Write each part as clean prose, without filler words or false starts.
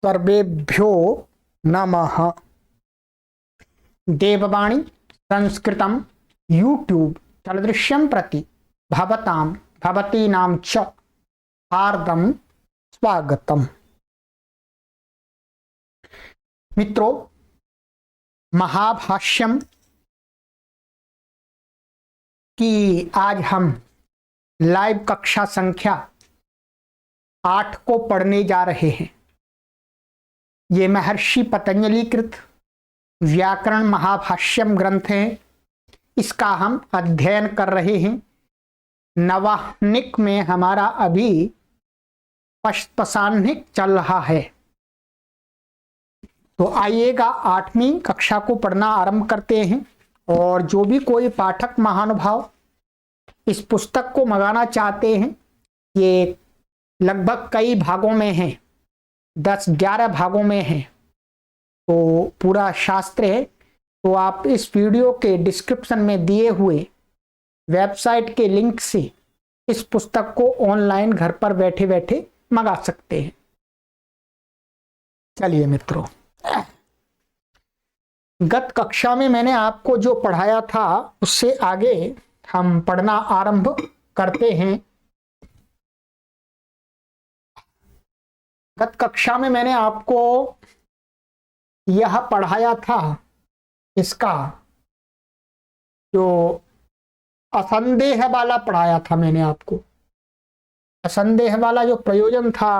सर्वेभ्यो नमः। देववाणी संस्कृतं यूट्यूब चलदृश्यं प्रति भवतां भवतीनां च हार्दं स्वागतम। मित्रों, महाभाष्यम की आज हम लाइव कक्षा संख्या 8 को पढ़ने जा रहे हैं। ये महर्षि पतंजलि कृत व्याकरण महाभाष्यम ग्रंथ है। इसका हम अध्ययन कर रहे हैं। नवाह्निक में हमारा अभी पश्पसाह्निक चल रहा है। तो आइएगा 8वीं कक्षा को पढ़ना आरंभ करते हैं। और जो भी कोई पाठक महानुभाव इस पुस्तक को मंगाना चाहते हैं, ये लगभग कई भागों में है, 10-11 भागों में है, तो पूरा शास्त्र है। तो आप इस वीडियो के डिस्क्रिप्शन में दिए हुए वेबसाइट के लिंक से इस पुस्तक को ऑनलाइन घर पर बैठे बैठे मंगा सकते हैं। चलिए मित्रों, गत कक्षा में मैंने आपको जो पढ़ाया था उससे आगे हम पढ़ना आरंभ करते हैं। गत कक्षा में मैंने आपको यह पढ़ाया था, इसका जो असंदेह वाला पढ़ाया था मैंने आपको। असंदेह वाला जो प्रयोजन था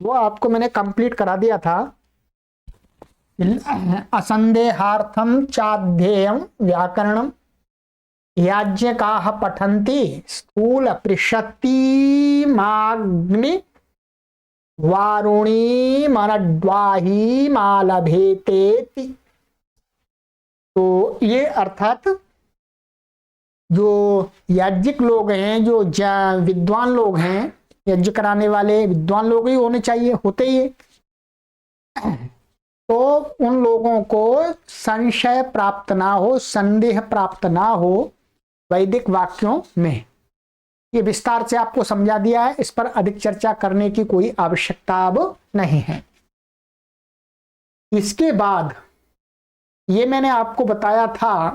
वो आपको मैंने कंप्लीट करा दिया था। असंदेहार्थम चाध्येयम व्याकरणम याज्ञकाः पठन्ति स्थूल पृषत्तिमाग्नि वारुणी मनड्वाही मालभेतेति। तो ये अर्थात जो याज्ञिक लोग हैं, जो विद्वान लोग हैं, यज्ञ कराने वाले विद्वान लोग ही होने चाहिए, होते ही। तो उन लोगों को संशय प्राप्त ना हो, संदेह प्राप्त ना हो वैदिक वाक्यों में। ये विस्तार से आपको समझा दिया है, इस पर अधिक चर्चा करने की कोई आवश्यकता अब नहीं है। इसके बाद ये मैंने आपको बताया था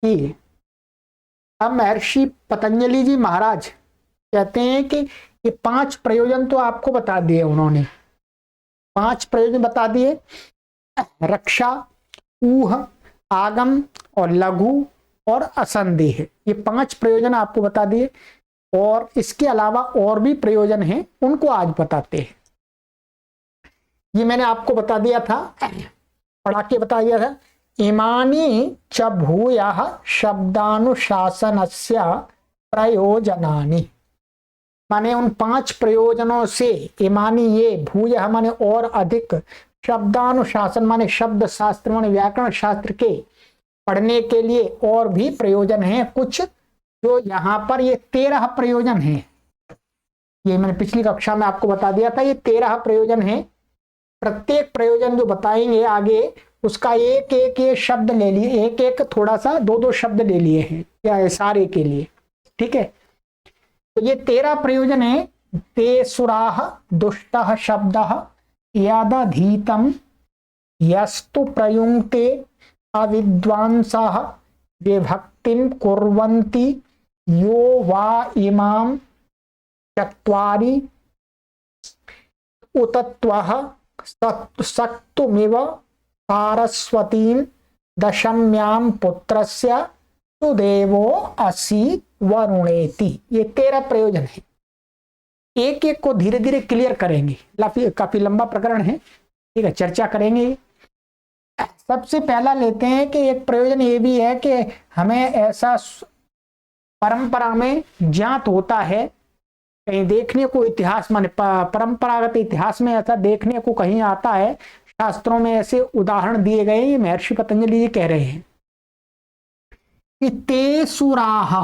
कि अब महर्षि पतंजलि जी महाराज कहते हैं कि ये 5 प्रयोजन तो आपको बता दिए उन्होंने। 5 प्रयोजन बता दिए, रक्षा, ऊह, आगम और लघु और असंदेह। ये 5 प्रयोजन आपको बता दिए। और इसके अलावा और भी प्रयोजन हैं, उनको आज बताते हैं। ये मैंने आपको बता दिया था, पढ़ा के बता दिया था। इमानी च भूयः शब्दानुशासनस्य प्रयोजनानि। माने उन 5 प्रयोजनों से, इमानी ये, भूयः माने और अधिक, शब्दानुशासन माने शब्द शास्त्र माने व्याकरण शास्त्र के पढ़ने के लिए और भी प्रयोजन हैं कुछ, जो यहाँ पर ये 13 प्रयोजन हैं। ये मैंने पिछली कक्षा में आपको बता दिया था, ये 13 प्रयोजन हैं। प्रत्येक प्रयोजन जो बताएंगे आगे, उसका एक एक ये शब्द ले लिए, एक एक थोड़ा सा 2-2 शब्द ले लिए हैं या सारे के लिए, ठीक है। तो ये 13 प्रयोजन है। ते सुराः दुष्टः शब्दः यदधीतं यस्तु प्रयुङ्क्ते अविद्वांसः विभक्तिं कुर्वन्ति यो वा इमां चत्वारि उतत्वः सक्तुमिव सारस्वतीं दशम्यां पुत्रस्य सुदेवो असि वरुणेति। ये 13 प्रयोजन है। एक एक को धीरे धीरे क्लियर करेंगे, काफी लंबा प्रकरण है, ठीक है, चर्चा करेंगे। सबसे पहला लेते हैं कि एक प्रयोजन ये भी है कि हमें ऐसा परंपरा में ज्ञात होता है, कहीं देखने को इतिहास माने परंपरागत इतिहास में ऐसा देखने को कहीं आता है, शास्त्रों में ऐसे उदाहरण दिए गए। ये महर्षि पतंजलि जी कह रहे हैं कि ते सुराः,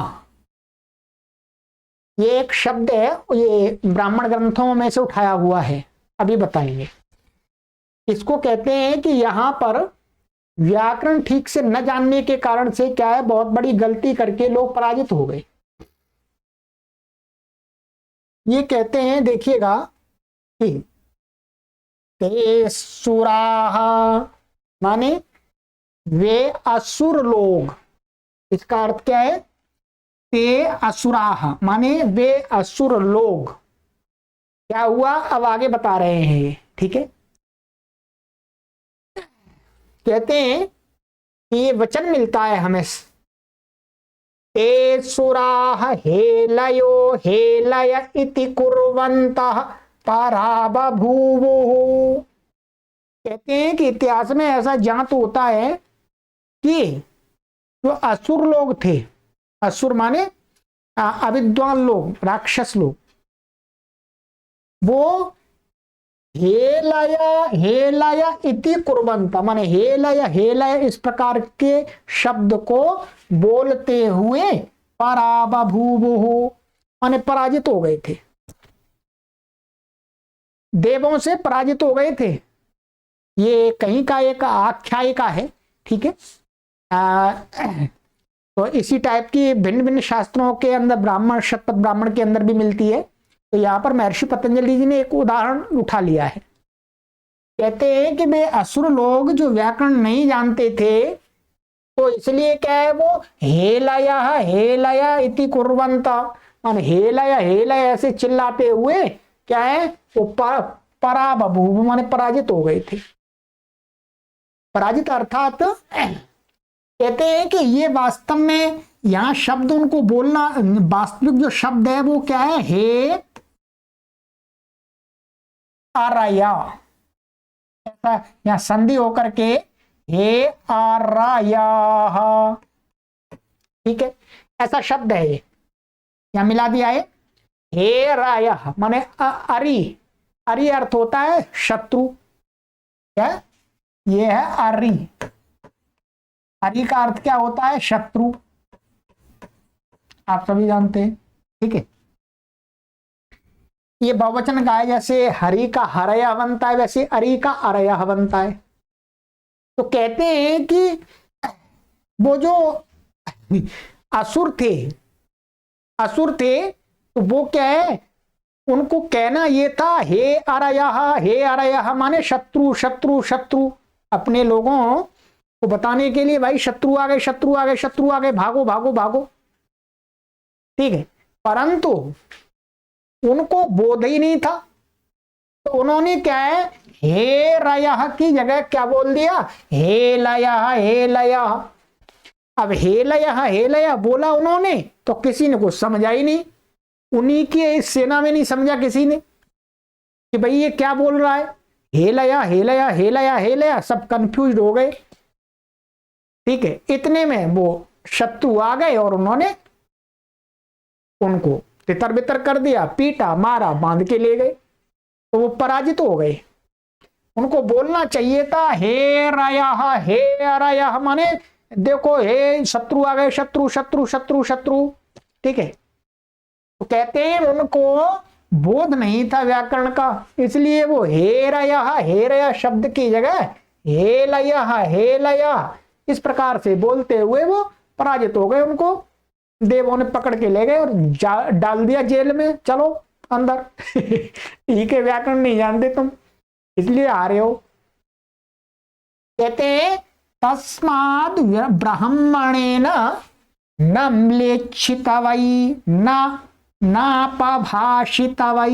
ये एक शब्द है, ये ब्राह्मण ग्रंथों में से उठाया हुआ है, अभी बताएंगे। इसको कहते हैं कि यहां पर व्याकरण ठीक से न जानने के कारण से क्या है, बहुत बड़ी गलती करके लोग पराजित हो गए। ये कहते हैं, देखिएगा कि ते सुराह माने वे असुर लोग। इसका अर्थ क्या है? ते असुराह माने वे असुर लोग। क्या हुआ अब आगे बता रहे हैं, ठीक है। कहते हैं कि ये वचन मिलता है हमें, ते सुराः हेलयो हेलय इति कुर्वन्तः पराबभूवुः। कहते हैं कि इतिहास में ऐसा ज्ञात होता है कि जो असुर लोग थे, असुर माने अविद्वान लोग, राक्षस लोग, वो हेलया हेलया इति कुर्वन्ता माने हेलया हेलय इस प्रकार के शब्द को बोलते हुए पराबभूवुः माने पराजित हो गए थे, देवों से पराजित हो गए थे। ये कहीं का एक आख्यायिका है, ठीक है। तो इसी टाइप की भिन्न भिन्न शास्त्रों के अंदर ब्राह्मण, शतपथ ब्राह्मण के अंदर भी मिलती है। तो यहां पर महर्षि पतंजलि जी ने एक उदाहरण उठा लिया है। कहते हैं कि वे असुर लोग जो व्याकरण नहीं जानते थे, तो इसलिए क्या है, वो हेलया हेलया इति कुर्वन्ता माने हेलया हेलया ऐसे चिल्लाते हुए क्या है, वो पराबभूव माने पराजित हो गए थे। पराजित अर्थात कहते हैं कि ये वास्तव में यहां शब्द उनको बोलना, वास्तविक जो शब्द है वो क्या है, हे आराया, ऐसा यहां संधि होकर के हे आराया, ठीक है, ऐसा शब्द है। ये यहां मिला दिया है हे राया माने अरि, अरि अर्थ होता है शत्रु, क्या ये है अरि, अरि का अर्थ क्या होता है, शत्रु, आप सभी जानते हैं, ठीक है। ये बहुवचन का है, जैसे हरि का हरया बनता है वैसे अरि का अरया बनता है। तो कहते हैं कि वो जो असुर थे, असुर थे, तो वो क्या है, उनको कहना ये था हे अरया माने शत्रु शत्रु शत्रु, अपने लोगों को बताने के लिए भाई शत्रु आ गए, शत्रु आ गए, शत्रु आ गए, भागो भागो भागो, ठीक है। परंतु उनको बोध ही नहीं था, तो उन्होंने क्या है, हे रया की जगह क्या बोल दिया, हे लया। अब हे लया बोला उन्होंने, तो किसी ने कुछ समझा ही नहीं, उन्हीं की इस सेना में नहीं समझा किसी ने कि भाई ये क्या बोल रहा है, हे लया, सब कंफ्यूज हो गए, ठीक है। इतने में वो शत्रु आ गए और उन्होंने उनको तितर बितर कर दिया, पीटा मारा, बांध के ले गए, तो वो पराजित हो गए। उनको बोलना चाहिए था हे रया माने देखो हे शत्रु आ गए, शत्रु शत्रु शत्रु शत्रु, ठीक है। तो कहते हैं उनको बोध नहीं था व्याकरण का, इसलिए वो हे रया शब्द की जगह हे लया इस प्रकार से बोलते हुए वो पराजित हो गए। उनको देवों ने पकड़ के ले गए और डाल दिया जेल में, चलो अंदर ठीक है, व्याकरण नहीं जानते तुम इसलिए आ रहे हो। कहते हैं तस्माद् ब्राह्मणेन न म्लेच्छितवै न नापभाषितवै,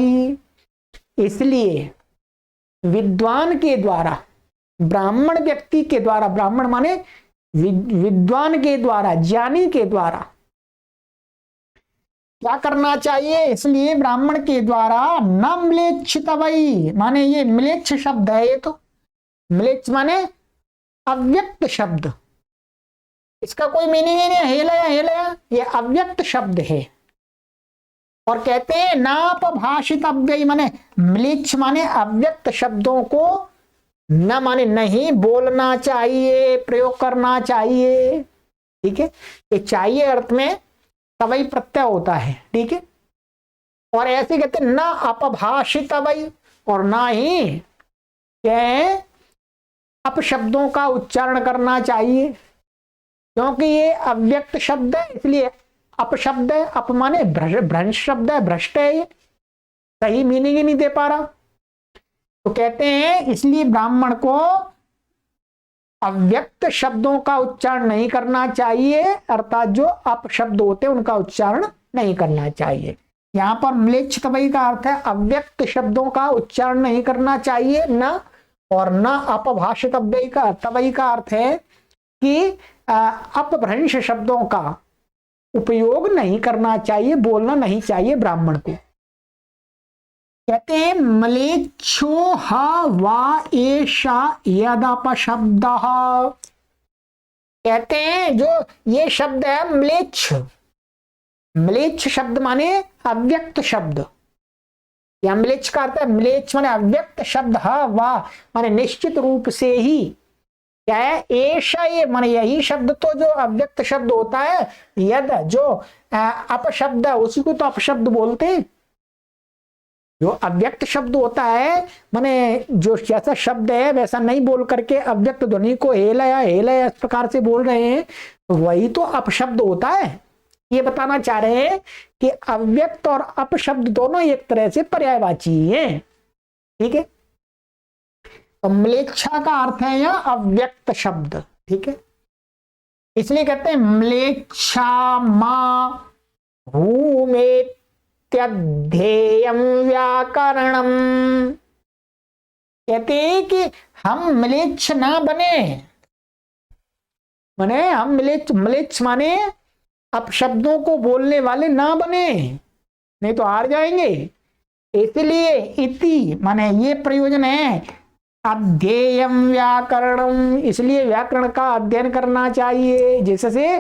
इसलिए विद्वान के द्वारा, ब्राह्मण व्यक्ति के द्वारा, ब्राह्मण माने विद्वान के द्वारा, ज्ञानी के द्वारा क्या करना चाहिए, इसलिए ब्राह्मण के द्वारा न म्लेच्छितवै माने ये म्लेच्छ शब्द है, ये तो म्लेच्छ माने अव्यक्त शब्द, इसका कोई मीनिंग ही नहीं, हेलया ये अव्यक्त शब्द है। और कहते हैं नापभाषितव्य माने म्लेच्छ माने अव्यक्त शब्दों को न माने नहीं बोलना चाहिए, प्रयोग करना चाहिए, ठीक है। ये चाहिए अर्थ में तवई प्रत्यय होता है, ठीक है। और ऐसे कहते न अपभाषितवै, और ना ही क्या अपशब्दों का उच्चारण करना चाहिए, क्योंकि ये अव्यक्त शब्द है, इसलिए अपशब्द है। अप माने भ्रंश शब्द है, भ्रष्ट है, ये सही मीनिंग ही नहीं दे पा रहा। तो कहते हैं इसलिए ब्राह्मण को अव्यक्त शब्दों का उच्चारण नहीं करना चाहिए, अर्थात जो अपशब्द होते हैं उनका उच्चारण नहीं करना चाहिए। यहां पर म्लेच्छ तबई का अर्थ है अव्यक्त शब्दों का उच्चारण नहीं करना चाहिए न, और न अपभाष्य तबई का अर्थ है कि अपभ्रंश शब्दों का उपयोग नहीं करना चाहिए, बोलना नहीं चाहिए ब्राह्मण को। कहते हैं म्लेच्छो हा वा एषा यदपशब्द, कहते हैं जो ये शब्द है म्लेच्छ, म्लेच्छ शब्द माने अव्यक्त शब्द, या म्लेच्छ का अर्थ है म्लेच्छ माने अव्यक्त शब्द, हा वा माने निश्चित रूप से ही, क्या है ऐसा ये माने यही शब्द तो जो अव्यक्त शब्द होता है, यद जो अपशब्द है उसी को तो अपशब्द बोलते हैं। जो अव्यक्त शब्द होता है माने जो जैसा शब्द है वैसा नहीं बोल करके अव्यक्त ध्वनि को हेलया हेलया इस प्रकार से बोल रहे हैं, वही तो अपशब्द होता है। ये बताना चाह रहे हैं कि अव्यक्त और अपशब्द दोनों एक तरह से पर्यायवाची हैं, ठीक है। तो म्लेच्छा का अर्थ है यह अव्यक्त शब्द, ठीक है। इसलिए कहते हैं म्लेच्छा मा भूमेत्यध्येयं व्याकरणम, कहते हैं कि हम म्लेच्छ ना बने, माने हम म्लेच्छ माने अपशब्दों को बोलने वाले ना बने, नहीं तो हार जाएंगे। इसलिए इति माने ये प्रयोजन है अध्येयम व्याकरणम, इसलिए व्याकरण का अध्ययन करना चाहिए जिससे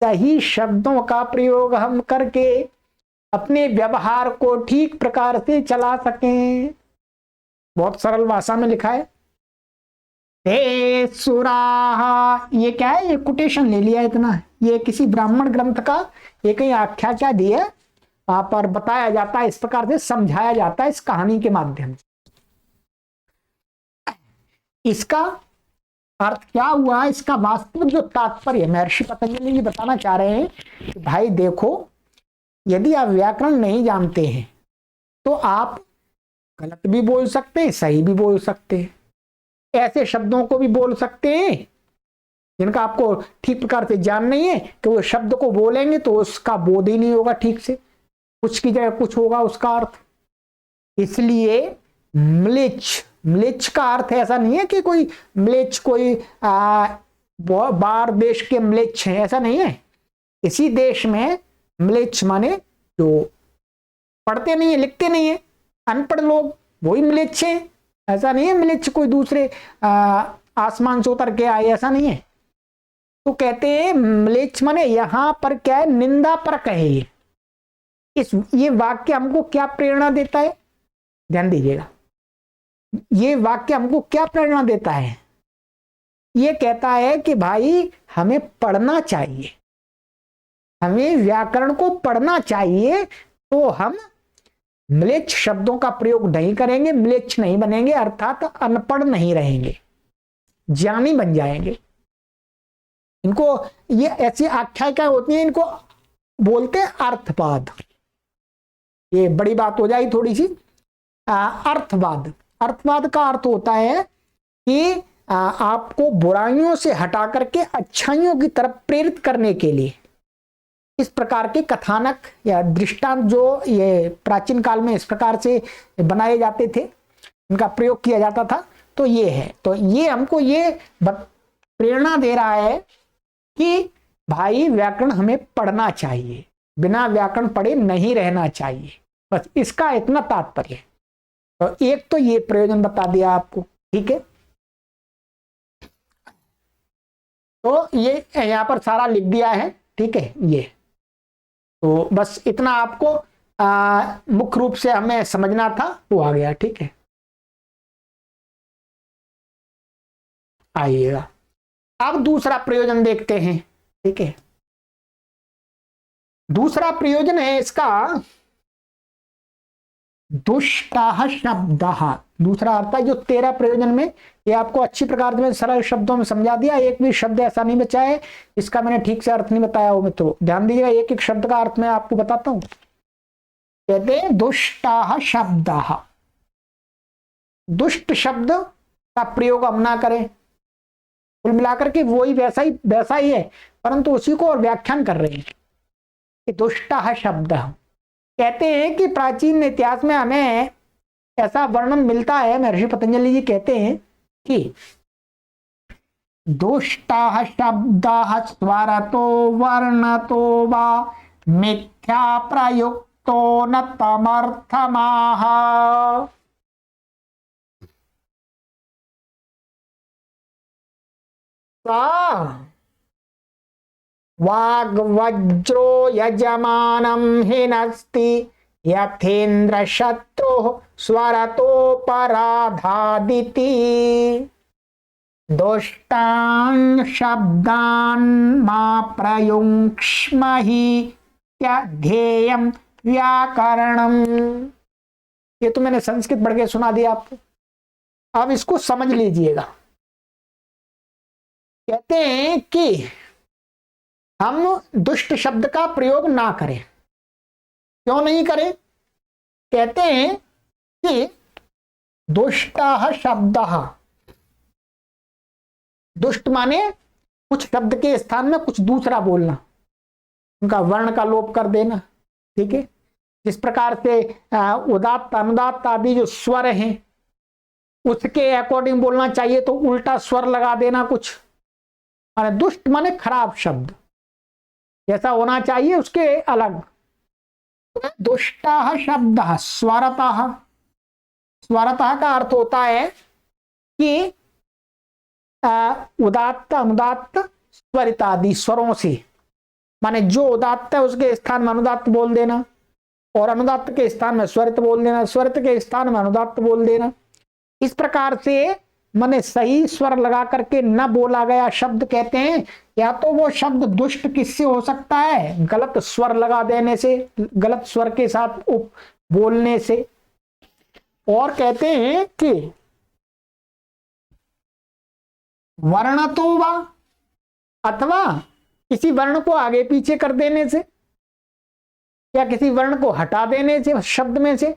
सही शब्दों का प्रयोग हम करके अपने व्यवहार को ठीक प्रकार से चला सकें। बहुत सरल भाषा में लिखा है। हे सुराहा, ये क्या है, ये कोटेशन ले लिया इतना, ये किसी ब्राह्मण ग्रंथ का ये कहीं आख्या क्या दी है, वहां पर बताया जाता है, इस प्रकार से समझाया जाता है इस कहानी के माध्यम से। इसका अर्थ क्या हुआ, इसका वास्तविक जो तात्पर्य महर्षि पतंजलि जी बताना चाह रहे हैं कि भाई देखो, यदि आप व्याकरण नहीं जानते हैं तो आप गलत भी बोल सकते हैं, सही भी बोल सकते हैं, ऐसे शब्दों को भी बोल सकते हैं जिनका आपको ठीक प्रकार से ज्ञान नहीं है कि वो शब्द को बोलेंगे तो उसका बोध ही नहीं होगा ठीक से, कुछ की जगह कुछ होगा उसका अर्थ। इसलिए म्लेच्छ, म्लेच्छ का अर्थ ऐसा नहीं है कि कोई म्लेच्छ कोई बाहर देश के म्लेच्छ है, ऐसा नहीं है। इसी देश में म्लेच्छ माने जो पढ़ते नहीं है लिखते नहीं है, अनपढ़ लोग, वही म्लेच्छ है। ऐसा नहीं है म्लेच्छ कोई दूसरे आसमान से उतर के आए, ऐसा नहीं है। तो कहते हैं म्लेच्छ माने यहां पर क्या है, निंदा पर कहे। ये वाक्य हमको क्या प्रेरणा देता है, ध्यान दीजिएगा, ये वाक्य हमको क्या प्रेरणा देता है, ये कहता है कि भाई हमें पढ़ना चाहिए, हमें व्याकरण को पढ़ना चाहिए, तो हम म्लेच्छ शब्दों का प्रयोग नहीं करेंगे, म्लेच्छ नहीं बनेंगे, अर्थात अनपढ़ नहीं रहेंगे, ज्ञानी बन जाएंगे। इनको ये ऐसी आख्यायिका होती है, इनको बोलते हैं अर्थवाद। ये बड़ी बात हो जाएगी थोड़ी सी। अर्थवाद, अर्थवाद का अर्थ होता है कि आपको बुराइयों से हटा करके अच्छाइयों की तरफ प्रेरित करने के लिए इस प्रकार के कथानक या दृष्टांत जो ये प्राचीन काल में इस प्रकार से बनाए जाते थे, इनका प्रयोग किया जाता था। तो ये है, तो ये हमको ये प्रेरणा दे रहा है कि भाई व्याकरण हमें पढ़ना चाहिए, बिना व्याकरण पढ़े नहीं रहना चाहिए, बस इसका इतना तात्पर्य है। तो एक तो ये प्रयोजन बता दिया आपको, ठीक है। तो ये यहां पर सारा लिख दिया है, ठीक है। ये तो बस इतना आपको मुख्य रूप से हमें समझना था, वो आ गया, ठीक है। आइएगा अब दूसरा प्रयोजन देखते हैं, ठीक है। दूसरा प्रयोजन है इसका दुष्टाह शब्दः। दूसरा अर्थ है जो 13 प्रयोजन में, ये आपको अच्छी प्रकार से सरल शब्दों में समझा दिया, एक भी शब्द ऐसा नहीं बचा है इसका मैंने ठीक से अर्थ नहीं बताया हो मित्रों, ध्यान दीजिएगा, एक एक शब्द का अर्थ मैं आपको बताता हूं। कहते हैं दुष्टाह शब्दः, दुष्ट शब्द का प्रयोग हम ना करें। कुल मिलाकर के वही वैसा ही है, परंतु उसी को और व्याख्यान कर रहे हैं कि दुष्टः शब्द। कहते हैं कि प्राचीन इतिहास में हमें ऐसा वर्णन मिलता है, महर्षि पतंजलि जी कहते हैं कि दुष्टः शब्दः स्वरतो वर्णतो वा मिथ्या प्रयुक्तो न तमर्थमाह। वाग्वज्रो यजमानं हिनस्ति यथेन्द्र शत्रु स्वरतोपराधादिति। दुष्टान् शब्दान् मा प्रयुङ्क्ष्महि त्यध्येयं व्याकरणम्। ये तो मैंने संस्कृत पढ़ के सुना दिया आपको, अब इसको समझ लीजिएगा। कहते हैं कि हम दुष्ट शब्द का प्रयोग ना करें। क्यों नहीं करें? कहते हैं कि दुष्टः शब्दः, दुष्ट माने कुछ शब्द के स्थान में कुछ दूसरा बोलना, उनका वर्ण का लोप कर देना। ठीक है, जिस प्रकार से उदात्त अनुदात्त आदि जो स्वर हैं उसके अकॉर्डिंग बोलना चाहिए तो उल्टा स्वर लगा देना कुछ। माने दुष्ट माने खराब शब्द, जैसा होना चाहिए उसके अलग। दुष्टः शब्दः स्वरतः, स्वरतः का अर्थ होता है कि उदात्त अनुदात्त स्वरित आदि स्वरों से, माने जो उदात्त है उसके स्थान में अनुदात्त बोल देना और अनुदात्त के स्थान में स्वरित बोल देना, स्वरित के स्थान में अनुदात्त बोल देना। इस प्रकार से माने सही स्वर लगा करके न बोला गया शब्द कहते हैं। या तो वो शब्द दुष्ट किससे हो सकता है? गलत स्वर लगा देने से, गलत स्वर के साथ बोलने से। और कहते हैं कि वर्णतो वा, अथवा किसी वर्ण को आगे पीछे कर देने से या किसी वर्ण को हटा देने से शब्द में से,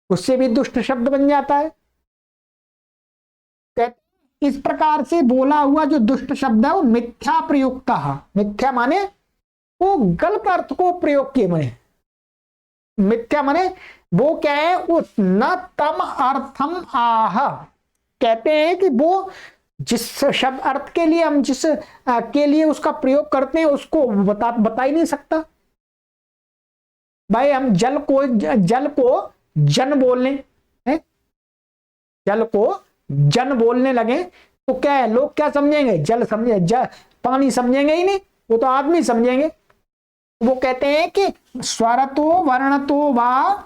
उससे भी दुष्ट शब्द बन जाता है। इस प्रकार से बोला हुआ जो दुष्ट शब्द है वो मिथ्या प्रयुक्त। मिथ्या माने वो गलत अर्थ को प्रयोग किए बने। मिथ्या माने वो क्या है? वो न तम अर्थम आह। कहते हैं कि वो जिस शब्द अर्थ के लिए हम जिस के लिए उसका प्रयोग करते हैं उसको बता ही नहीं सकता। भाई हम जल को जन बोलने हैं, जल को जन बोलने लगे तो क्या है, लोग क्या समझेंगे? जल समझे, पानी समझेंगे ही नहीं, वो तो आदमी समझेंगे। वो कहते हैं कि स्वरतो वर्णतो वा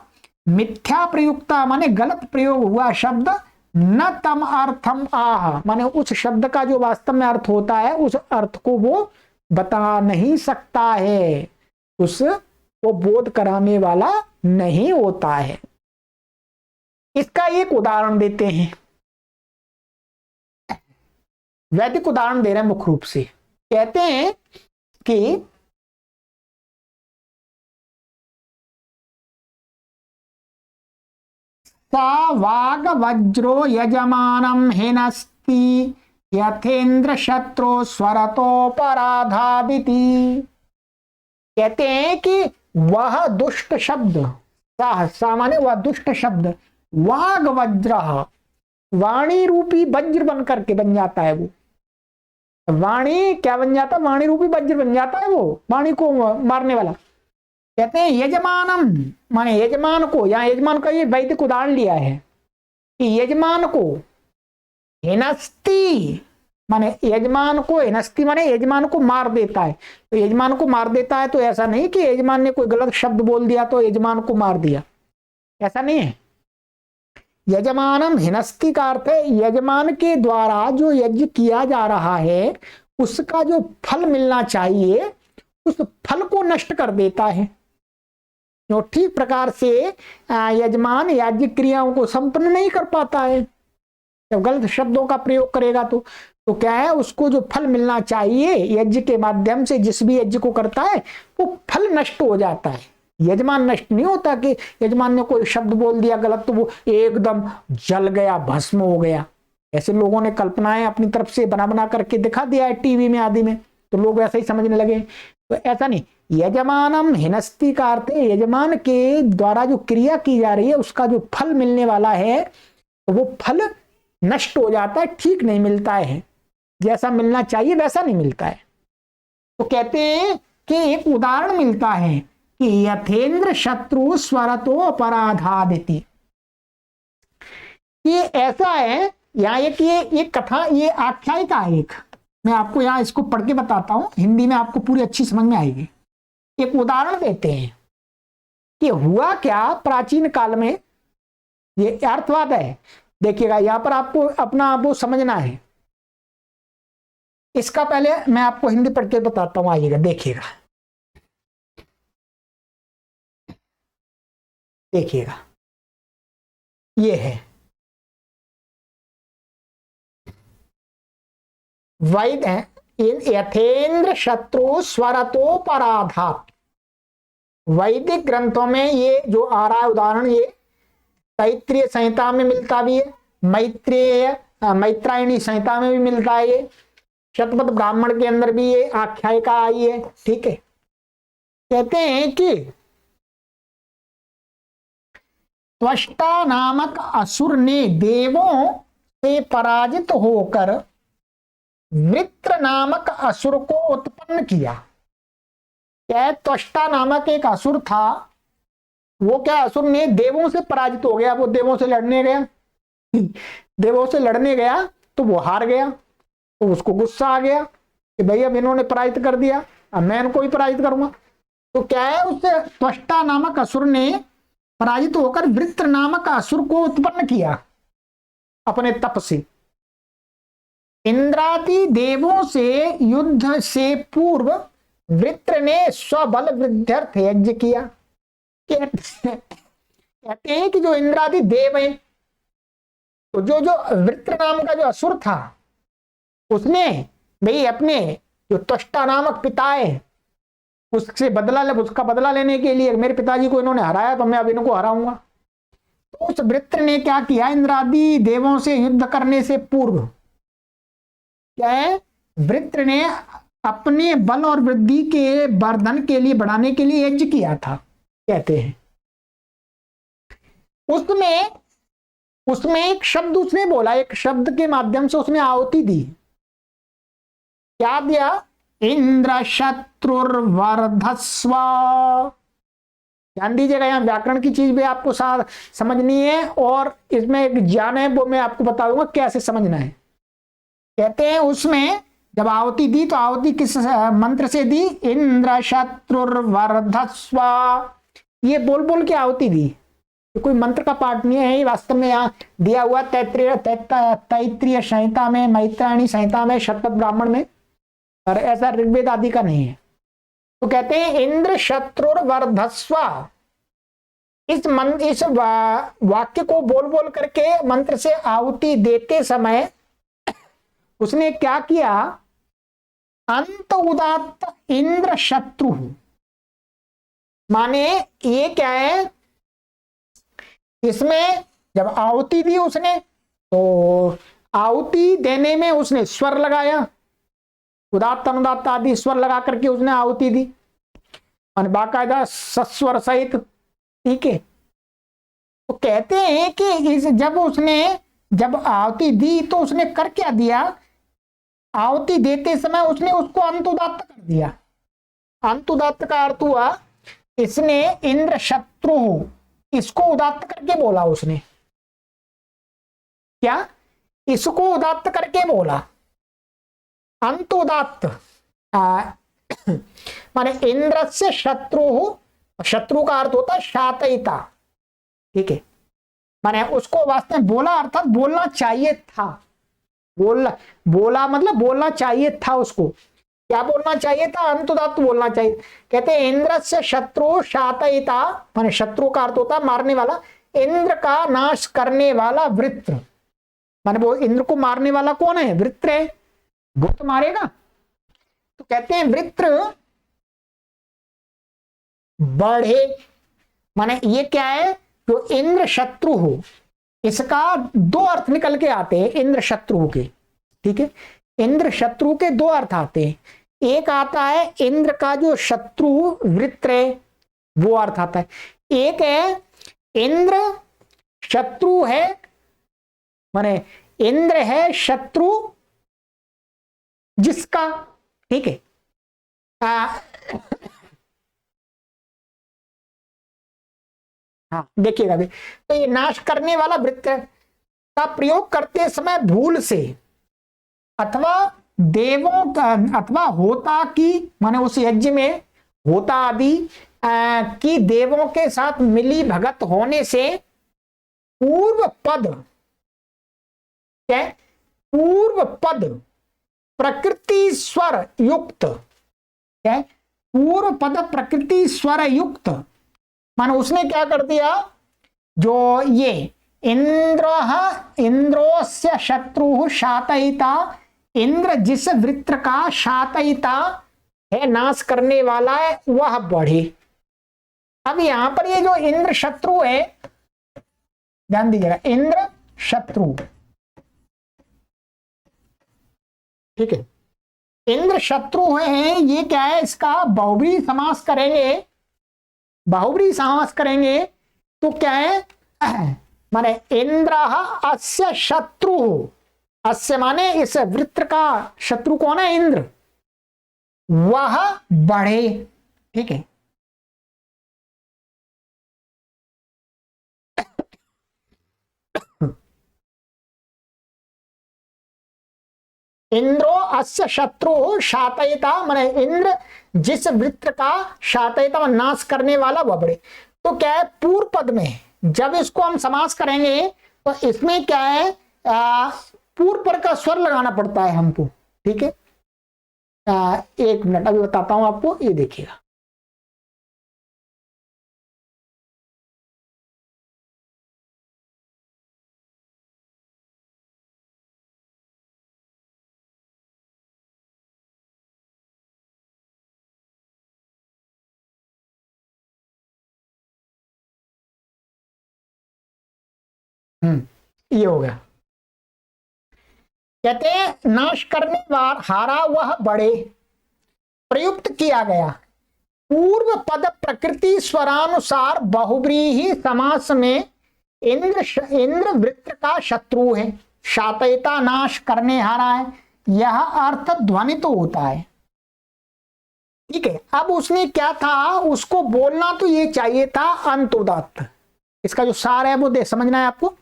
मिथ्या प्रयुक्ता, माने गलत प्रयोग हुआ शब्द, न तम अर्थम आह, माने उस शब्द का जो वास्तव में अर्थ होता है उस अर्थ को वो बता नहीं सकता है, वो बोध कराने वाला नहीं होता है। इसका एक उदाहरण देते हैं, वैदिक उदाहरण दे रहे हैं मुख्य रूप से। कहते हैं कि सा वाग वज्रो यजमानम हिनस्ति यथेन्द्र शत्रु स्वरतोपराधादिति। कहते हैं कि वह दुष्ट शब्द, सा माने वह दुष्ट शब्द, वाग वज्र, वाणी रूपी वज्र बन करके बन जाता है। वो वाणी क्या बन जाता है? वाणी रूपी वज्र बन जाता है, वो वाणी को मारने वाला। कहते हैं यजमानम, माने यजमान को, यहाँ यजमान का ये वैदिक उदाहरण लिया है कि यजमान को हिनस्ति, माने यजमान को, हिनस्ति माने यजमान को मार देता है। तो यजमान को मार देता है तो ऐसा नहीं कि यजमान ने कोई गलत शब्द बोल दिया तो यजमान को मार दिया, ऐसा नहीं है। यजमानम हिनस्ति का अर्थ है यजमान के द्वारा जो यज्ञ किया जा रहा है उसका जो फल मिलना चाहिए उस फल को नष्ट कर देता है। जो ठीक प्रकार से यजमान याज्ञिक क्रियाओं को संपन्न नहीं कर पाता है, जब गलत शब्दों का प्रयोग करेगा तो क्या है, उसको जो फल मिलना चाहिए यज्ञ के माध्यम से, जिस भी यज्ञ को करता है वो फल नष्ट हो जाता है। यजमान नष्ट नहीं होता कि यजमान ने कोई शब्द बोल दिया गलत तो वो एकदम जल गया, भस्म हो गया। ऐसे लोगों ने कल्पनाएं अपनी तरफ से बना बना करके दिखा दिया है टीवी में आदि में, तो लोग ऐसा ही समझने लगे। तो ऐसा नहीं, यजमानम हिनस्ती का अर्थ है यजमान के द्वारा जो क्रिया की जा रही है उसका जो फल मिलने वाला है तो वो फल नष्ट हो जाता है, ठीक नहीं मिलता है, जैसा मिलना चाहिए वैसा नहीं मिलता है। तो कहते हैं कि एक उदाहरण मिलता है कि यथेंद्र शत्रु स्वरतो अपराधादिति, ये ऐसा है। यहाँ ये कथा, ये आख्यायिका है एक, मैं आपको यहाँ इसको पढ़ के बताता हूं, हिंदी में आपको पूरी अच्छी समझ में आएगी। एक उदाहरण देते हैं कि हुआ क्या प्राचीन काल में, ये अर्थवाद है, देखिएगा यहां पर आपको अपना वो समझना है। इसका पहले मैं आपको हिंदी पढ़ के बताता हूं, आइएगा देखिएगा, देखिएगा ये है वैद यथेंद्र शत्रु स्वरतोपराधात। वैदिक ग्रंथों में ये जो आ रहा है उदाहरण, ये तैत्रीय संहिता में मिलता भी है, मैत्रायणी संहिता में भी मिलता है, ये शतपथ ब्राह्मण के अंदर भी ये आख्यायिका आई है। ठीक है, कहते हैं कि त्वष्टा नामक असुर ने देवों से पराजित होकर वृत्र नामक असुर को उत्पन्न किया। क्या त्वष्टा नामक एक असुर था, वो क्या असुर ने देवों से पराजित हो गया, वो देवों से लड़ने गया देवों से लड़ने गया तो वो हार गया, तो उसको गुस्सा आ गया कि भाई अब इन्होंने पराजित कर दिया, अब मैं इनको ही पराजित करूंगा। तो क्या है, उससे त्वष्टा नामक असुर ने पराजित होकर वृत्र नामक असुर को उत्पन्न किया अपने तप से। इंद्रादि देवों से युद्ध से पूर्व वृत्र ने स्वबल वृद्ध्यर्थ यज्ञ किया। कहते हैं कि जो इंद्रादि देव हैं, तो जो वृत्र नाम का जो असुर था उसने भाई अपने जो त्वष्टा नामक पिता है उसका बदला लेने के लिए, मेरे पिताजी को इन्होंने हराया तो मैं अब इनको हराऊंगा। तो उस वृत्र ने क्या किया, इंद्रादि देवों से युद्ध करने से पूर्व क्या है, वृत्र ने अपने बल और वृद्धि के वर्धन के लिए, बढ़ाने के लिए यज्ञ किया था। कहते हैं उसमें एक शब्द उसने बोला, एक शब्द के माध्यम से उसने आहुति दी। क्या दिया, इंद्र शत्रुर्वर्धस्व। ध्यान दीजिएगा, यहां व्याकरण की चीज भी आपको समझनी है और इसमें एक ज्ञान है, वो मैं आपको बताऊंगा कैसे समझना है। कहते हैं उसमें जब आहुति दी तो आहुति किस मंत्र से दी, इंद्र शत्रुर्वर्धस्व। ये बोल बोल के आहुति दी, तो कोई मंत्र का पाठ नहीं है, वास्तव में यहाँ दिया हुआ तैत्रीय संहिता में, मैत्रायणी संहिता में, शतपथ ब्राह्मण में, और ऐसा ऋग्वेद आदि का नहीं है। तो कहते हैं इंद्र शत्रुर्वर्धस्व। इस वाक्य को बोल बोल करके मंत्र से आहुति देते समय उसने क्या किया, अंत उदात्त इंद्र शत्रु। माने ये क्या है, इसमें जब आहुति दी उसने तो आहुति देने में उसने स्वर लगाया, उदात्त अनुदात्त आदि स्वर लगा करके उसने आहुति दी, और बाकायदा सस्वर सहित। ठीक है, तो कहते हैं कि जब आहुति दी तो उसने कर क्या दिया, आहुति देते समय उसने उसको अंतुदात्त कर दिया। अंतुदात्त का अर्थ हुआ इसने इंद्र शत्रु इसको उदात्त करके बोला, उसने क्या, इसको उदात्त करके बोला। अंतुदात्त माने इंद्र से शत्रु, शत्रु का अर्थ होता है शातयिता। ठीक है, माने उसको वास्तव में बोला अर्थात बोलना चाहिए था, बोला मतलब बोलना चाहिए था, उसको क्या बोलना चाहिए था, अंतुदात्त बोलना चाहिए। कहते हैं इंद्र से शत्रु शातयिता, माने शत्रु का अर्थ होता है मारने वाला, इंद्र का नाश करने वाला वृत्र, माने वो इंद्र को मारने वाला कौन है, वृत्र है, वो तो मारेगा। तो कहते हैं वृत्र बढ़े, माने ये क्या है, जो इंद्र शत्रु हो, इसका दो अर्थ निकल के आते हैं इंद्र शत्रु के। ठीक है, इंद्र शत्रु के दो अर्थ आते हैं। एक आता है इंद्र का जो शत्रु वृत्र है, वो अर्थ आता है। एक है इंद्र शत्रु है, माने इंद्र है शत्रु जिसका। ठीक है, हाँ देखिएगा अभी, तो ये नाश करने वाला वृत्त का प्रयोग करते समय भूल से अथवा देवों का अथवा होता की, माने उस यज्ञ में होता आदि की देवों के साथ मिली भगत होने से पूर्व पद, क्या पूर्व पद प्रकृति स्वर युक्त, क्या पूर्व पद प्रकृति स्वर युक्त, मानो उसने क्या कर दिया, जो ये इंद्रोस्य शत्रु शातयिता, इंद्र जिस वृत्र का शातयिता है, नाश करने वाला है, वह बढ़े। अब यहां पर ये जो इंद्र शत्रु है, ध्यान दीजिएगा, इंद्र शत्रु, ठीक है, इंद्र शत्रु है, ये क्या है, इसका बहुब्री समास करेंगे, बहुब्री समास करेंगे तो क्या है, माने इंद्र अस्य शत्रु, अस्य माने इस वृत्र का शत्रु कौन है, इंद्र, वह बढ़े। ठीक है, इंद्रो अस्य शत्रु शातयिता, माने इंद्र जिस वृत्र का शातयिता नाश करने वाला वह बढ़े। तो क्या है, पूर्व पद में जब इसको हम समास करेंगे तो इसमें क्या है, पूर्व पद का स्वर लगाना पड़ता है हमको। ठीक है, एक मिनट अभी बताता हूं आपको, ये देखिएगा, ये हो गया। कहते हैं नाश करने वार हारा वह बढ़े, प्रयुक्त किया गया पूर्व पद प्रकृति स्वरानुसार बहुब्रीहि समास में इंद्र वृत्त का शत्रु है, शातयिता नाश करने हारा है, यह अर्थ ध्वनित तो होता है। ठीक है, अब उसने क्या था, उसको बोलना तो ये चाहिए था अंतोदात्त। इसका जो सार है वो समझना है आपको।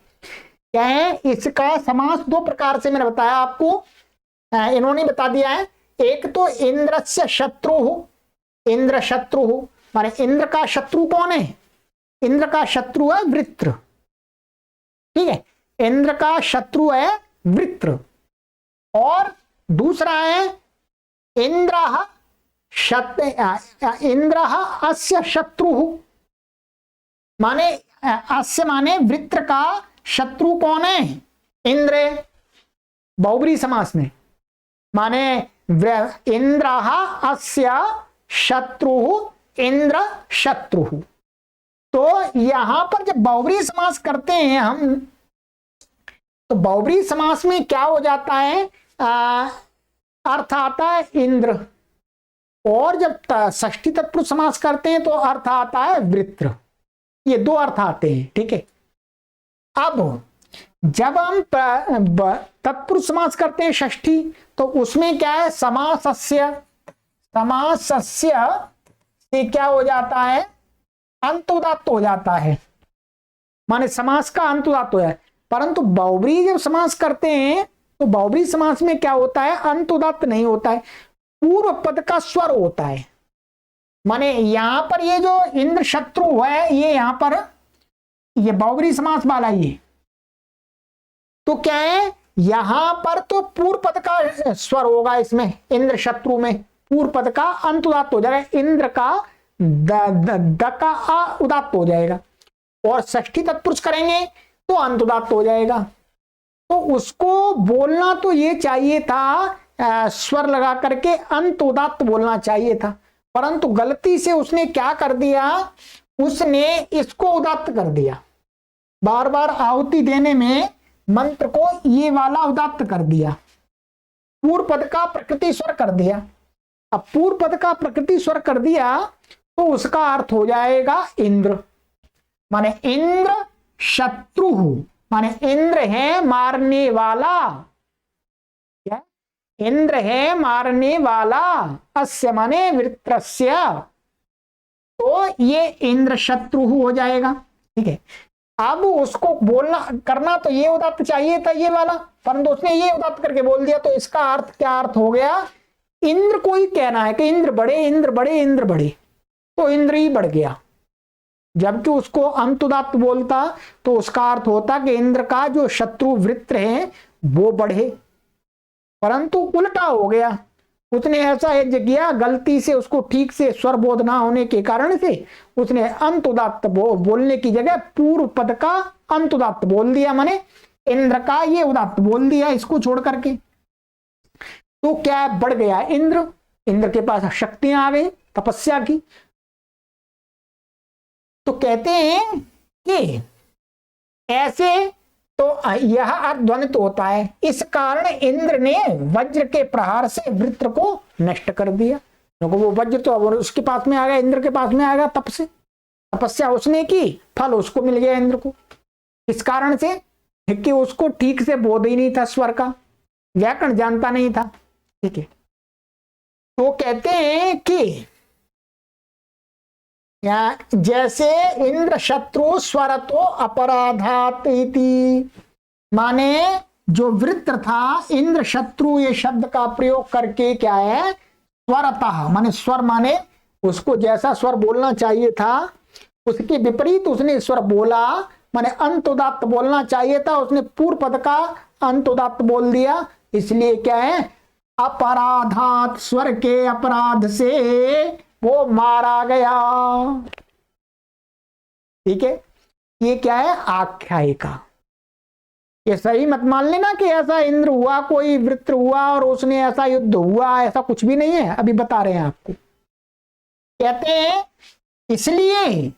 क्या है, इसका समास दो प्रकार से मैंने बताया आपको, इन्होंने बता दिया है। एक तो इंद्रस्य शत्रु, इंद्र शत्रु माने इंद्र का शत्रु कौन है, इंद्र का शत्रु है वृत्र। ठीक है, इंद्र का शत्रु है वृत्र। और दूसरा है इंद्र अस्य शत्रु, माने अस्य माने वृत्र का शत्रु कौन है, इंद्र, बहुब्री समास में, माने इंद्र अस्य शत्रु इंद्र शत्रु। तो यहां पर जब बहुब्री समास करते हैं हम, तो बहुब्री समास में क्या हो जाता है, अर्थ आता है इंद्र, और जब षष्ठी तत्पुरुष समास करते हैं तो अर्थ आता है वृत्र। ये दो अर्थ आते हैं। ठीक है, अब जब हम तत्पुरुष समास करते हैं षष्ठी, तो उसमें क्या है, समासस्य से क्या हो जाता है, अंतोदात्त हो जाता है, माने समास का अंतोदात्त हो जाए। परंतु बहुब्री जब समास करते हैं तो बहुब्री समास में क्या होता है, अंतोदात्त नहीं होता है, पूर्व पद का स्वर होता है। माने यहां पर ये जो इंद्र शत्रु है, ये यहां पर ये बहुब्री समास वाला ये, तो क्या है, यहां पर तो पूर्व पद का स्वर होगा, इसमें इंद्र शत्रु में पूर्व पद का अंतुदात्त हो जाएगा, इंद्र का द का आ उदात्त हो जाएगा, और षष्ठी तत्पुरुष करेंगे तो अंतुदात्त हो जाएगा। तो उसको बोलना तो ये चाहिए था, स्वर लगा करके अंतोदात्त बोलना चाहिए था, परंतु गलती से उसने क्या कर दिया, उसने इसको उदात्त कर दिया, बार बार आहुति देने में मंत्र को ये वाला उदात्त कर दिया, पूर्व पद का प्रकृति स्वर कर दिया। अब पूर्व पद का प्रकृति स्वर कर दिया तो उसका अर्थ हो जाएगा इंद्र, माने इंद्र शत्रु, माने इंद्र है मारने वाला, क्या इंद्र है मारने वाला, अस्य माने वृत्रस्य, तो ये इंद्र शत्रु हो जाएगा। ठीक है, अब उसको बोलना करना तो ये उदात्त चाहिए था ये वाला, परंतु उसने ये उदात्त करके बोल दिया, तो इसका अर्थ क्या अर्थ हो गया, इंद्र को ही कहना है कि इंद्र बड़े इंद्र बड़े इंद्र बड़े, तो इंद्र ही बढ़ गया। जबकि उसको अंत उदात्त बोलता तो उसका अर्थ होता कि इंद्र का जो शत्रु वृत्र है वो बढ़े, परंतु उल्टा हो गया। उसने ऐसा यज्ञ किया, गलती से उसको ठीक से स्वर बोध ना होने के कारण से उसने अंत उदात्त बोलने की जगह पूर्व पद का अंत उदात्त बोल दिया, माने इंद्र का ये उदात्त बोल दिया इसको छोड़ करके। तो क्या बढ़ गया इंद्र, इंद्र के पास शक्तियां आ गई तपस्या की। तो कहते हैं कि ऐसे तो यह ध्वनित होता है, इस कारण इंद्र ने वज्र के प्रहार से वृत्र को नष्ट कर दिया, क्योंकि वो वज्र तो उसके पास में आ गया, इंद्र के पास में आ गया, तप से तपस्या उसने की, फल उसको मिल गया इंद्र को। इस कारण से कि उसको ठीक से बोध ही नहीं था, स्वर का व्याकरण जानता नहीं था। ठीक है, तो कहते हैं कि जैसे इंद्र शत्रु स्वरतो अपराधात इति, माने जो वृत्र था इंद्र शत्रु ये शब्द का प्रयोग करके क्या है, स्वरतः माने स्वर, माने उसको जैसा स्वर बोलना चाहिए था उसके विपरीत उसने स्वर बोला, माने अंत उदात्त बोलना चाहिए था, उसने पूर्व पद का अंत उदात्त बोल दिया, इसलिए क्या है, अपराधात स्वर के अपराध से वो मारा गया। ठीक है, ये क्या है, आख्यायिका। ये सही मत मान लेना कि ऐसा इंद्र हुआ, कोई वृत्र हुआ और उसने ऐसा युद्ध हुआ, ऐसा कुछ भी नहीं है, अभी बता रहे हैं आपको। कहते हैं इसलिए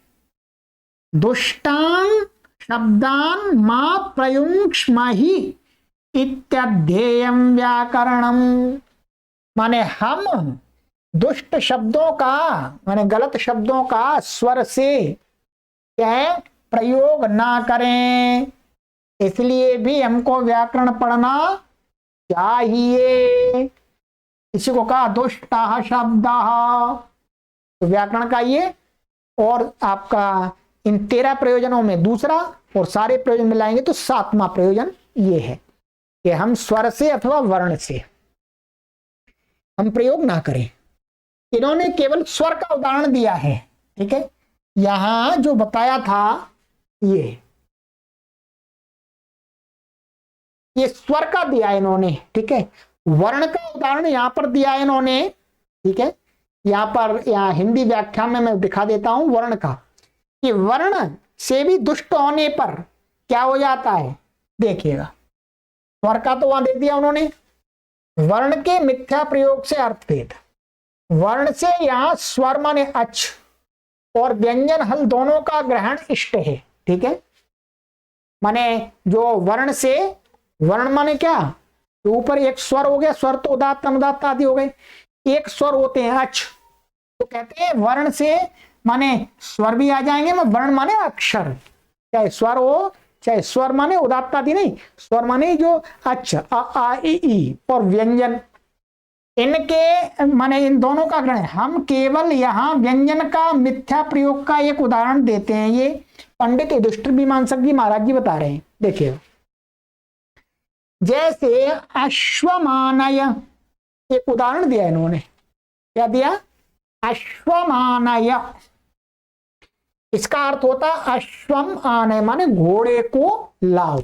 दुष्टान शब्दान मा प्रयुंक्ष्महि इत्यध्येयम व्याकरणम, माने हम दुष्ट शब्दों का माने गलत शब्दों का स्वर से क्या है, प्रयोग ना करें, इसलिए भी हमको व्याकरण पढ़ना चाहिए। इसी को कहा दुष्टा शब्द, तो व्याकरण का ये और आपका इन 13 प्रयोजनों में दूसरा और सारे प्रयोजन मिलाएंगे तो 7वां प्रयोजन ये है कि हम स्वर से अथवा वर्ण से हम प्रयोग ना करें। इन्होंने केवल स्वर का उदाहरण दिया है। ठीक है, यहां जो बताया था ये स्वर का दिया इन्होंने। ठीक है, वर्ण का उदाहरण यहां पर दिया इन्होंने। ठीक है, यहाँ हिंदी व्याख्यान में मैं दिखा देता हूं वर्ण का, कि वर्ण से भी दुष्ट होने पर क्या हो जाता है, देखिएगा। स्वर का तो वहां दे दिया उन्होंने, वर्ण के मिथ्या प्रयोग से अर्थभेद। वर्ण से यहां स्वर माने अच और व्यंजन हल दोनों का ग्रहण इष्ट है। ठीक है, माने जो वर्ण से, वर्ण माने क्या, तो ऊपर एक स्वर हो गया, स्वर तो उदात्त अनुदात्त आदि हो गए, एक स्वर होते हैं अच, तो कहते हैं वर्ण से माने स्वर भी आ जाएंगे, वर्ण माने अक्षर, चाहे स्वर हो चाहे स्वर माने उदात्त आदि नहीं, स्वर माने जो अच अ आ इ ई और व्यंजन, इनके माने इन दोनों का ग्रहण। हम केवल यहाँ व्यंजन का मिथ्या प्रयोग का एक उदाहरण देते हैं, ये पंडित युधिष्ठिर मीमांसक जी महाराज जी बता रहे हैं। देखिए, जैसे अश्वमानय, एक उदाहरण दिया इन्होंने, क्या दिया, अश्वमानय, इसका अर्थ होता अश्वम आनय माने घोड़े को लाओ,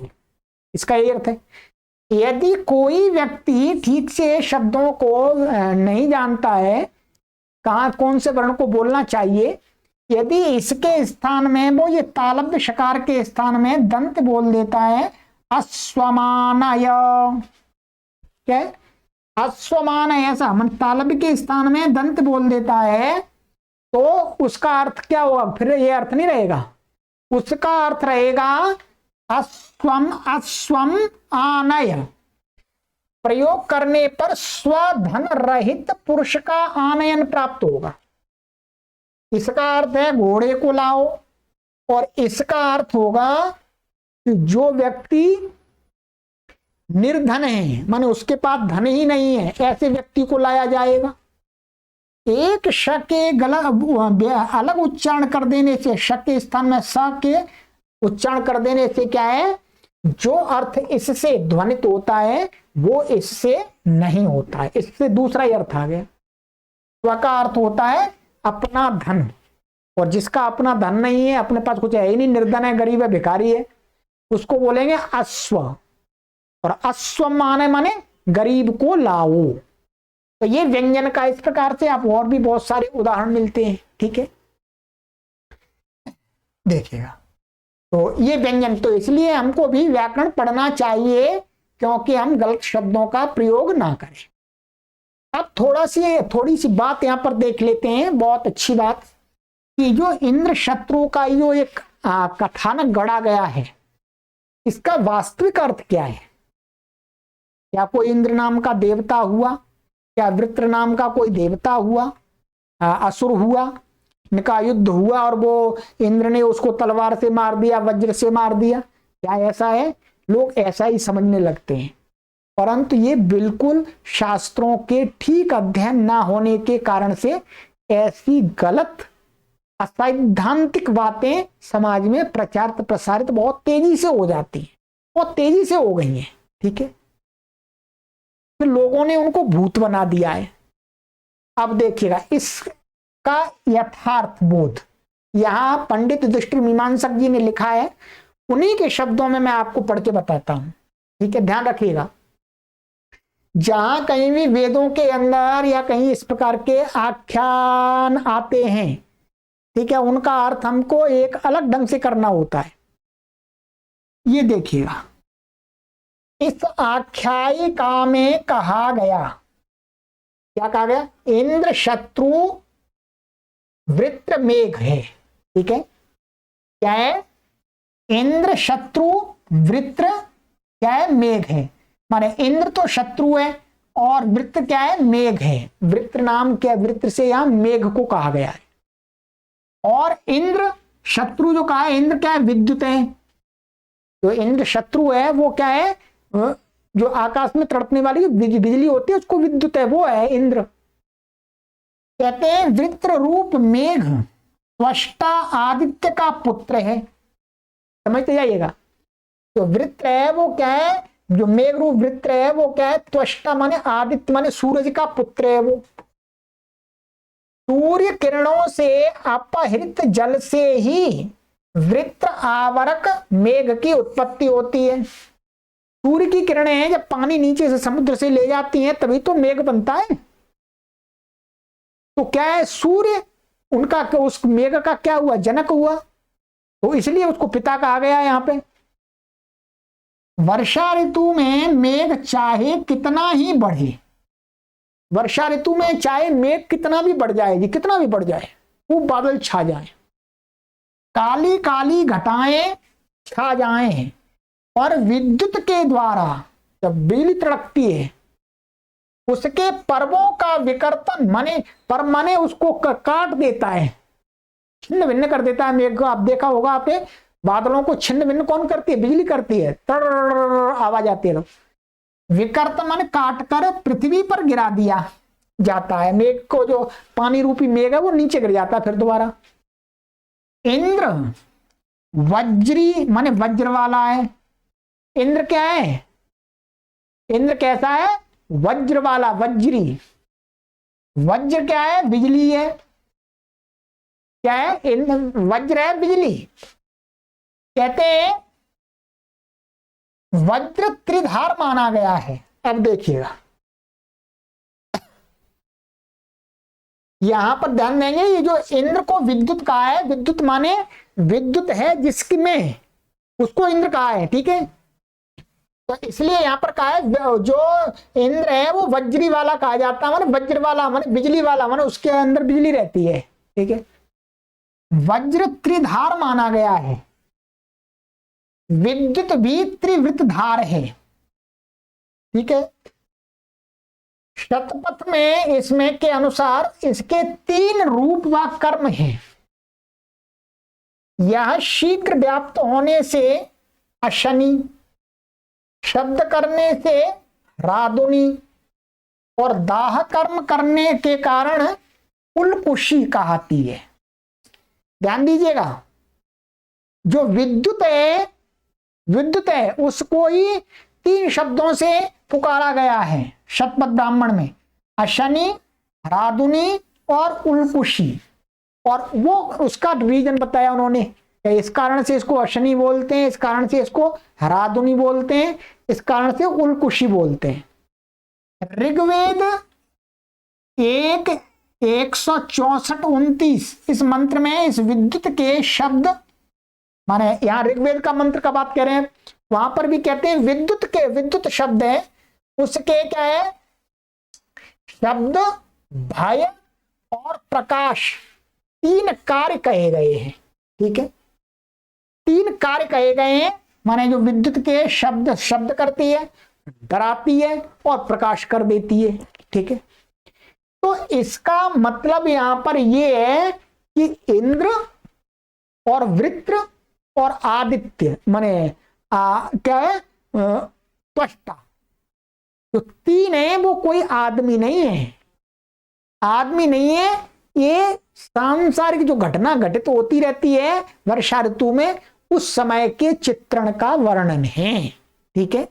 इसका ये अर्थ है। यदि कोई व्यक्ति ठीक से शब्दों को नहीं जानता है, कहाँ कौन से वर्ण को बोलना चाहिए, यदि इसके स्थान में वो ये तालव्य शकार के स्थान में दंत बोल देता है, अश्वमानय, क्या है, अश्वमानय, ऐसा मन तालव्य के स्थान में दंत बोल देता है, तो उसका अर्थ क्या होगा, फिर ये अर्थ नहीं रहेगा, उसका अर्थ रहेगा अस्वम अस्वम आनय। प्रयोग करने पर स्वधन रहित पुरुष का आनयन प्राप्त होगा। इसका अर्थ है घोड़े को लाओ, और इसका अर्थ होगा कि जो व्यक्ति निर्धन है, माने उसके पास धन ही नहीं है, ऐसे व्यक्ति को लाया जाएगा। एक श के गलत अलग उच्चारण कर देने से, श के स्थान में स के उच्चारण कर देने से क्या है, जो अर्थ इससे ध्वनित होता है वो इससे नहीं होता है, इससे दूसरा ही अर्थ आ गया। स्व का अर्थ होता है अपना धन, और जिसका अपना धन नहीं है, अपने पास कुछ है ही नहीं, निर्धन है, गरीब है, भिखारी है, उसको बोलेंगे अश्व। और अश्व माने गरीब को लाओ। तो ये व्यंजन का इस प्रकार से आप और भी बहुत सारे उदाहरण मिलते हैं। ठीक है, देखिएगा। तो ये व्यंजन, तो इसलिए हमको भी व्याकरण पढ़ना चाहिए, क्योंकि हम गलत शब्दों का प्रयोग ना करें। अब थोड़ी सी बात यहां पर देख लेते हैं, बहुत अच्छी बात, कि जो इंद्र शत्रु का जो एक कथानक गढ़ा गया है, इसका वास्तविक अर्थ क्या है? क्या कोई इंद्र नाम का देवता हुआ? क्या वृत्र नाम का कोई देवता हुआ, असुर हुआ, इनका युद्ध हुआ और वो इंद्र ने उसको तलवार से मार दिया, वज्र से मार दिया? क्या ऐसा है? लोग ऐसा ही समझने लगते हैं, परंतु ये बिल्कुल शास्त्रों के ठीक अध्ययन ना होने के कारण से ऐसी गलत असैद्धांतिक बातें समाज में प्रचारित प्रसारित बहुत तेजी से हो जाती हैं, बहुत तेजी से हो गई हैं। ठीक है, तो लोगों ने उनको भूत बना दिया है। अब देखिएगा इसका यथार्थ बोध यहां पंडित दृष्टि मीमांसक जी ने लिखा है, उन्हीं के शब्दों में मैं आपको पढ़ के बताता हूं। ठीक है, ध्यान रखिएगा। जहां कहीं भी वेदों के अंदर या कहीं इस प्रकार के आख्यान आते हैं, ठीक है, उनका अर्थ हमको एक अलग ढंग से करना होता है। ये देखिएगा, इस आख्यायिका में कहा गया, क्या कहा गया? इंद्र शत्रु वृत्र मेघ है। ठीक है, क्या है? इंद्र शत्रु वृत्र क्या है? मेघ है। माने इंद्र तो शत्रु है और वृत्र क्या है? मेघ है। वृत्र नाम क्या? वृत्र से यहां मेघ को कहा गया है। और इंद्र शत्रु जो कहा है, इंद्र क्या है? विद्युत है। तो इंद्र शत्रु है, वो क्या है? जो आकाश में तड़पने वाली बिजली होती है उसको विद्युत है, वो है इंद्र। कहते हैं वृत्र रूप मेघ त्वष्टा आदित्य का पुत्र है। समझते जाइएगा। तो वृत्र है वो क्या है? जो मेघ रूप वृत्र है वो क्या है? त्वष्टा माने आदित्य माने सूरज का पुत्र है वो। सूर्य किरणों से अपहृत जल से ही वृत्र आवरक मेघ की उत्पत्ति होती है। सूर्य की किरणें जब पानी नीचे से समुद्र से ले जाती हैं तभी तो मेघ बनता है। तो क्या है? सूर्य उनका, उस मेघ का क्या हुआ? जनक हुआ, तो इसलिए उसको पिता कहा गया यहां पे। वर्षा ऋतु में मेघ चाहे कितना ही बढ़े, वर्षा ऋतु में चाहे मेघ कितना भी बढ़ जाए जी, कितना भी बढ़ जाए, खूब बादल छा जाए, काली काली घटाएं छा जाएं, और विद्युत के द्वारा जब बिजली तड़कती है उसके पर्वों का विकर्तन माने पर माने उसको काट देता है, छिन्न भिन्न कर देता है मेघ को। आप देखा होगा, आपने बादलों को छिन्न भिन्न कौन करती है? बिजली करती है, तर आवाज आती है। विकर्तन माने काट कर पृथ्वी पर गिरा दिया जाता है मेघ को, जो पानी रूपी मेघ है वो नीचे गिर जाता है फिर दोबारा। इंद्र वज्री माने वज्र वाला है। इंद्र क्या है? इंद्र कैसा है? वज्र वाला, वज्री। वज्र क्या है? बिजली है। क्या है? इंद्र वज्र है, बिजली। कहते हैं वज्र त्रिधार माना गया है। अब देखिएगा, यहां पर ध्यान देंगे, ये जो इंद्र को विद्युत कहा है, विद्युत माने विद्युत है जिसकी में, उसको इंद्र कहा है। ठीक है, तो इसलिए यहां पर कहा है जो इंद्र है वो वज्री वाला कहा जाता है, माने वज्र वाला माने बिजली वाला, माने उसके अंदर बिजली रहती है। ठीक है। वज्र त्रिधार माना गया है, विद्युत भी त्रिवृतधार है, ठीक है। शतपथ में इसमें के अनुसार इसके 3 रूप व कर्म हैं। यह शीघ्र व्याप्त होने से अशनि, शब्द करने से रादुनी और दाह कर्म करने के कारण उल्कुशी कहती है। ध्यान दीजिएगा, जो विद्युत है उसको ही 3 शब्दों से पुकारा गया है शतपथ ब्राह्मण में, अशनि, रादुनी और उल्कुशी। और वो उसका रीजन बताया उन्होंने, इस कारण से इसको अशनि बोलते हैं, इस कारण से इसको रादुनी बोलते हैं, इस कारण से उल्कुशी बोलते हैं। ऋग्वेद 1:164-29 इस मंत्र में इस विद्युत के शब्द, माने यहां ऋग्वेद का मंत्र का बात कर रहे हैं, वहां पर भी कहते हैं विद्युत शब्द है, उसके क्या है, शब्द, भय और प्रकाश 3 कार्य कहे गए हैं, ठीक है। 3 कार्य कहे गए हैं, माने जो विद्युत के शब्द करती है, डराती है और प्रकाश कर देती है, ठीक है। तो इसका मतलब यहां पर यह है कि इंद्र और वृत्र और आदित्य, माने क्या है, त्वष्टा, जो 3 है वो कोई आदमी नहीं है, ये सांसारिक जो घटना घटित होती रहती है वर्षा ऋतु में, उस समय के चित्रण का वर्णन है, ठीक है।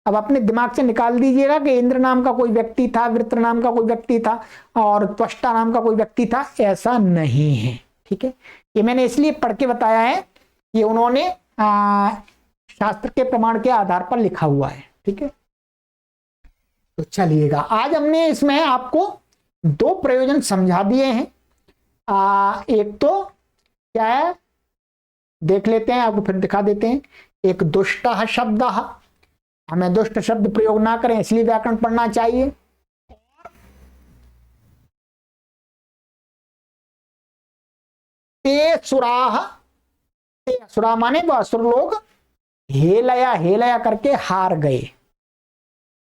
अब अपने दिमाग से निकाल दीजिएगा कि इंद्र नाम का कोई व्यक्ति था, वृत्र नाम का कोई व्यक्ति था और त्वष्टा नाम का कोई व्यक्ति था, ऐसा नहीं है, ठीक है। ये मैंने इसलिए पढ़ के बताया है, ये उन्होंने शास्त्र के प्रमाण के आधार पर लिखा हुआ है, ठीक है। तो चलिएगा, आज हमने इसमें आपको 2 प्रयोजन समझा दिए हैं। एक तो क्या है देख लेते हैं, आपको फिर दिखा देते हैं। एक दुष्टः शब्दः, हमें दुष्ट शब्द प्रयोग ना करें इसलिए व्याकरण पढ़ना चाहिए। ते सुरा माने वो असुर लोग हेलया करके हार गए।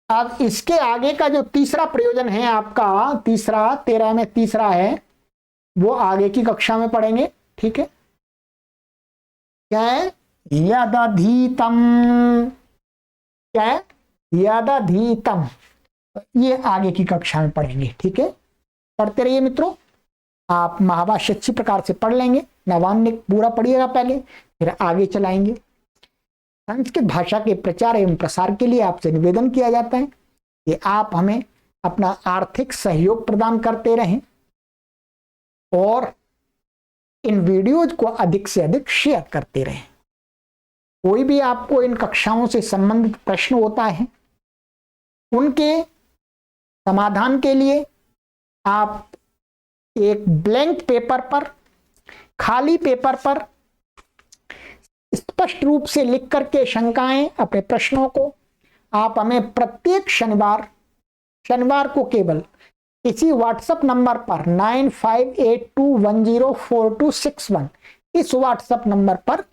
अब इसके आगे का जो तीसरा प्रयोजन है आपका, तीसरा 13 में तीसरा है, वो आगे की कक्षा में पढ़ेंगे, ठीक है। क्या है, यदधीतम, क्या है, यदधीतम, ये आगे की कक्षा में पढ़ेंगे, ठीक है। पढ़ते रहिए मित्रों, आप महाभाष्य अच्छी प्रकार से पढ़ लेंगे, नवान्निक पूरा पढ़िएगा पहले, फिर आगे चलाएंगे। संस्कृत भाषा के प्रचार एवं प्रसार के लिए आपसे निवेदन किया जाता है कि आप हमें अपना आर्थिक सहयोग प्रदान करते रहें और इन वीडियोज को अधिक से अधिक शेयर करते रहें। कोई भी आपको इन कक्षाओं से संबंधित प्रश्न होता है, उनके समाधान के लिए आप एक ब्लैंक पेपर पर, खाली पेपर पर स्पष्ट रूप से लिख करके शंकाएं, अपने प्रश्नों को आप हमें प्रत्येक शनिवार को केवल इसी व्हाट्सएप नंबर पर 9582104261 इस व्हाट्सएप नंबर पर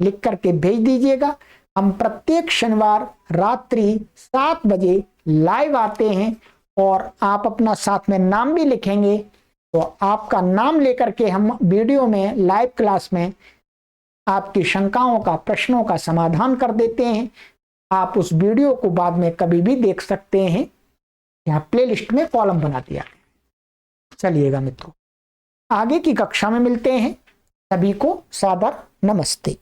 लिख करके भेज दीजिएगा। हम प्रत्येक शनिवार रात्रि 7 बजे लाइव आते हैं और आप अपना साथ में नाम भी लिखेंगे, तो आपका नाम लेकर के हम वीडियो में लाइव क्लास में आपकी शंकाओं का, प्रश्नों का समाधान कर देते हैं। आप उस वीडियो को बाद में कभी भी देख सकते हैं, यहाँ प्लेलिस्ट में कॉलम बना दिया। चलिएगा मित्रों, आगे की कक्षा में मिलते हैं। सभी को सादर नमस्ते।